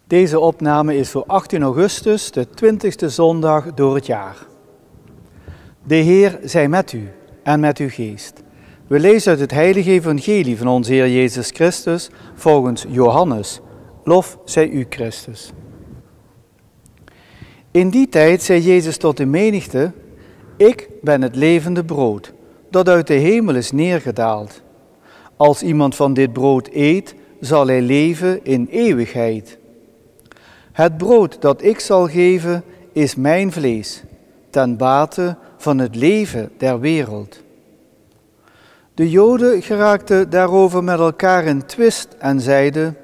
Deze opname is voor 18 augustus, de 20e zondag door het jaar. De Heer zij met u en met uw geest. We lezen uit het heilige evangelie van onze Heer Jezus Christus volgens Johannes. Lof zij u, Christus. In die tijd zei Jezus tot de menigte: Ik ben het levende brood, dat uit de hemel is neergedaald. Als iemand van dit brood eet, zal hij leven in eeuwigheid. Het brood dat ik zal geven is mijn vlees, ten bate van het leven der wereld. De Joden geraakten daarover met elkaar in twist en zeiden: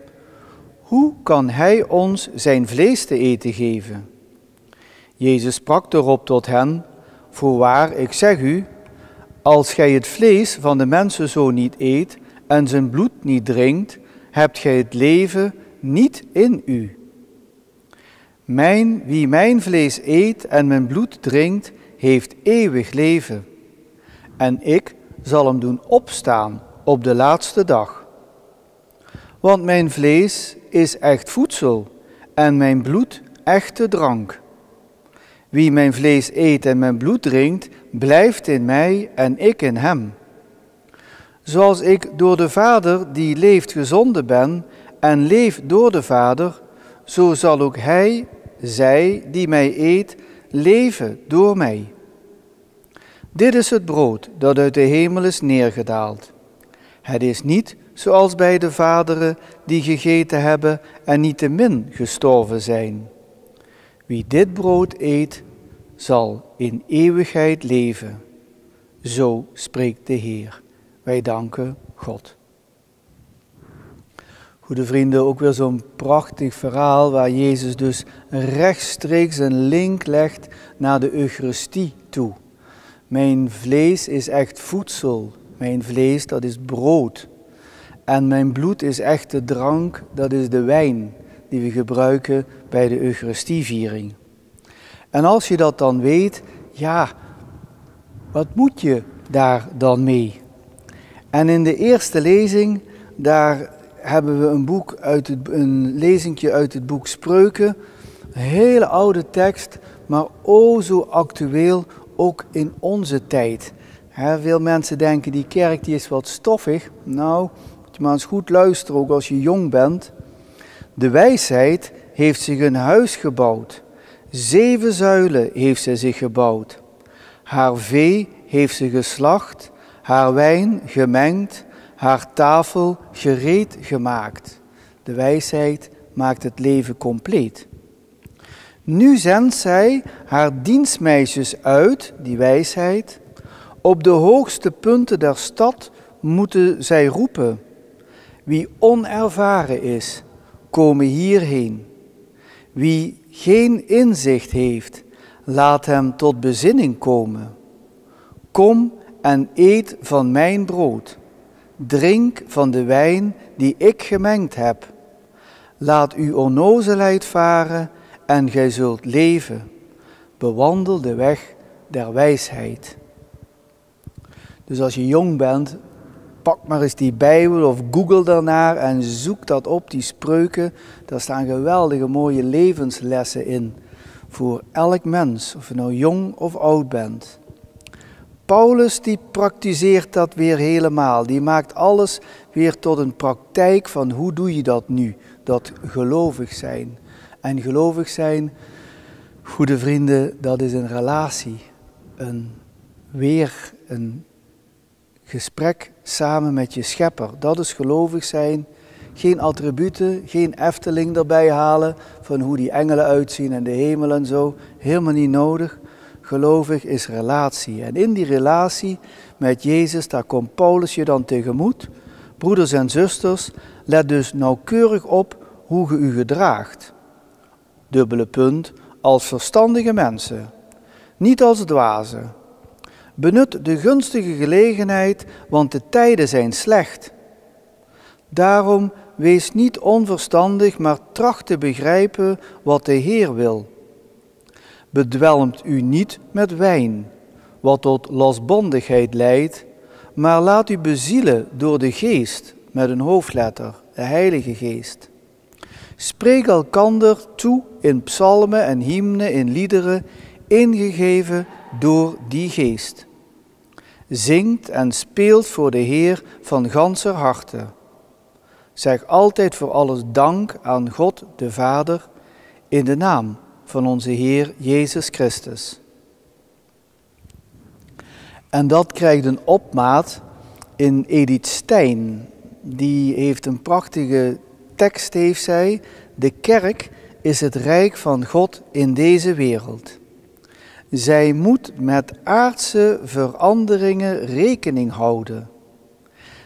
Hoe kan hij ons zijn vlees te eten geven? Jezus sprak erop tot hen: Voorwaar, ik zeg u, als gij het vlees van de mensenzoon niet eet en zijn bloed niet drinkt, hebt gij het leven niet in u. Wie mijn vlees eet en mijn bloed drinkt, heeft eeuwig leven. En ik zal hem doen opstaan op de laatste dag. Want mijn vlees is echt voedsel en mijn bloed echte drank. Wie mijn vlees eet en mijn bloed drinkt, blijft in mij en ik in hem. Zoals ik door de Vader die leeft gezonden ben en leef door de Vader, zo zal ook zij die mij eet, leven door mij. Dit is het brood dat uit de hemel is neergedaald. Het is niet zoals bij de vaderen die gegeten hebben en niettemin gestorven zijn. Wie dit brood eet, zal in eeuwigheid leven. Zo spreekt de Heer. Wij danken God. Goede vrienden, ook weer zo'n prachtig verhaal waar Jezus dus rechtstreeks een link legt naar de Eucharistie toe. Mijn vlees is echt voedsel, mijn vlees dat is brood. En mijn bloed is echte drank, dat is de wijn die we gebruiken bij de Eucharistieviering. En als je dat dan weet, ja, wat moet je daar dan mee? En in de eerste lezing, daar hebben we een lezingje uit het boek Spreuken. Een hele oude tekst, maar o zo actueel, ook in onze tijd. Veel mensen denken, die kerk die is wat stoffig. Nou, moet je maar eens goed luisteren, ook als je jong bent. De wijsheid heeft zich een huis gebouwd. 7 zuilen heeft zij zich gebouwd. Haar vee heeft ze geslacht, haar wijn gemengd, haar tafel gereed gemaakt. De wijsheid maakt het leven compleet. Nu zendt zij haar dienstmeisjes uit, die wijsheid. Op de hoogste punten der stad moeten zij roepen: Wie onervaren is, komen hierheen. Wie geen inzicht heeft, laat hem tot bezinning komen. Kom en eet van mijn brood. Drink van de wijn die ik gemengd heb. Laat uw onnozelheid varen en gij zult leven. Bewandel de weg der wijsheid. Dus als je jong bent, pak maar eens die Bijbel of Google daarnaar en zoek dat op, die spreuken. Daar staan geweldige mooie levenslessen in. Voor elk mens, of je nou jong of oud bent. Paulus die praktiseert dat weer helemaal. Die maakt alles weer tot een praktijk van hoe doe je dat nu? Dat gelovig zijn. En gelovig zijn, goede vrienden, dat is een relatie. Een gesprek samen met je schepper. Dat is gelovig zijn. Geen attributen, geen Efteling erbij halen van hoe die engelen uitzien en de hemel en zo. Helemaal niet nodig. Gelovig is relatie. En in die relatie met Jezus, daar komt Paulus je dan tegemoet. Broeders en zusters, let dus nauwkeurig op hoe je u gedraagt. Dubbele punt, als verstandige mensen. Niet als dwazen. Benut de gunstige gelegenheid, want de tijden zijn slecht. Daarom wees niet onverstandig, maar tracht te begrijpen wat de Heer wil. Bedwelmt u niet met wijn, wat tot losbandigheid leidt, maar laat u bezielen door de Geest, met een hoofdletter, de Heilige Geest. Spreek elkander toe in psalmen en hymnen, in liederen, ingegeven door die geest. Zingt en speelt voor de Heer van ganser harte. Zeg altijd voor alles dank aan God de Vader in de naam van onze Heer Jezus Christus. En dat krijgt een opmaat in Edith Stein. Die heeft een prachtige tekst, heeft zij. De kerk is het rijk van God in deze wereld. Zij moet met aardse veranderingen rekening houden.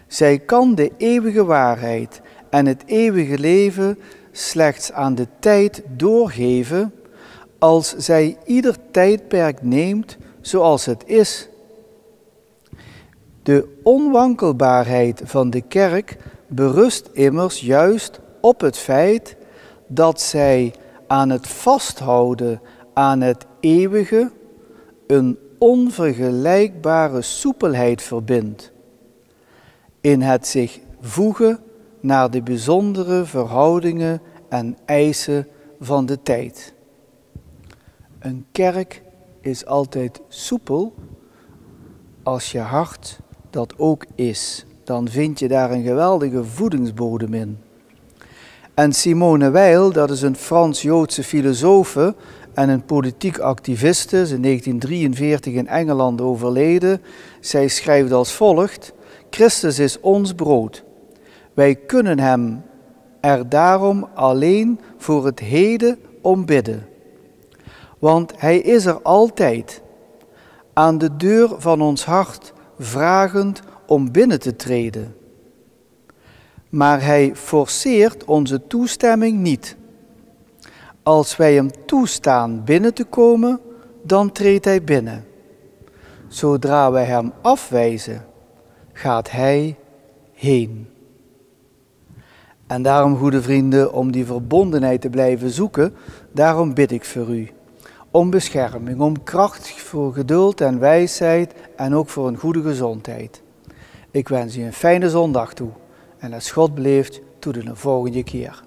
Zij kan de eeuwige waarheid en het eeuwige leven slechts aan de tijd doorgeven als zij ieder tijdperk neemt zoals het is. De onwankelbaarheid van de kerk berust immers juist op het feit dat zij aan het vasthouden aan het eeuwige een onvergelijkbare soepelheid verbindt. In het zich voegen naar de bijzondere verhoudingen en eisen van de tijd. Een kerk is altijd soepel als je hart dat ook is. Dan vind je daar een geweldige voedingsbodem in. En Simone Weil, dat is een Frans-Joodse filosofe en een politiek activiste, is in 1943 in Engeland overleden. Zij schrijft als volgt: Christus is ons brood. Wij kunnen hem er daarom alleen voor het heden om bidden. Want hij is er altijd, aan de deur van ons hart, vragend om binnen te treden. Maar hij forceert onze toestemming niet. Als wij hem toestaan binnen te komen, dan treedt hij binnen. Zodra wij hem afwijzen, gaat hij heen. En daarom, goede vrienden, om die verbondenheid te blijven zoeken, daarom bid ik voor u. Om bescherming, om kracht voor geduld en wijsheid en ook voor een goede gezondheid. Ik wens u een fijne zondag toe. En als God beleeft, tot de volgende keer.